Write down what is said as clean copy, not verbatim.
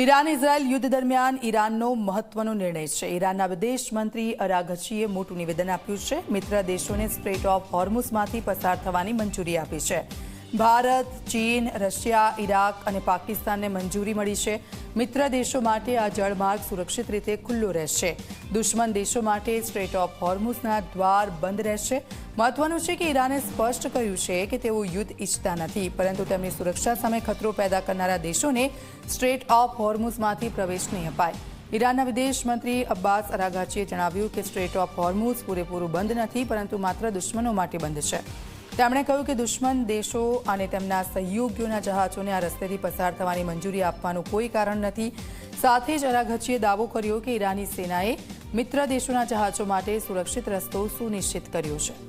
Iran Israel યુદ્ધ દરમિયાન ઈરાનનો મહત્વનો નિર્ણય છે। ઈરાનના વિદેશ મંત્રી અરાઘચીએ મોટું નિવેદન આપ્યું છે। મિત્ર દેશોને સ્ટ્રેટ ઓફ હોર્મુઝમાંથી પસાર થવાની મંજૂરી આપી છે। ભારત, ચીન, રશિયા, ઇરાક અને પાકિસ્તાનને મંજૂરી મળી છે। મિત્ર દેશો માટે આ જળમાર્ગ સુરક્ષિત રીતે ખુલ્લો રહેશે। દુશ્મન દેશો માટે સ્ટ્રેટ ઓફ હોર્મુઝના દ્વાર બંધ રહેશે। મહત્વનું છે કે ઈરાને સ્પષ્ટ કહ્યું છે કે તેઓ યુદ્ધ ઈચ્છતા નથી, પરંતુ તેમની સુરક્ષા સામે ખતરો પેદા કરનારા દેશોને સ્ટ્રેટ ઓફ હોર્મુઝમાંથી પ્રવેશ નહીં અપાય। ઈરાનના વિદેશ મંત્રી અબ્બાસ અરાઘચીએ જણાવ્યું કે સ્ટ્રેટ ઓફ હોર્મુઝ પૂરેપૂરું બંધ નથી, પરંતુ માત્ર દુશ્મનો માટે બંધ છે। તેમણે કહ્યું કે દુશ્મન દેશો અને તેમના સહયોગીઓના જહાજોને આ રસ્તેથી પસાર થવાની મંજૂરી આપવાનું કોઈ કારણ નથી। સાથે જ અરાઘચીએ દાવો કર્યો કે ઈરાની સેનાએ મિત્ર દેશોના જહાજો માટે સુરક્ષિત રસ્તો સુનિશ્ચિત કર્યો છે।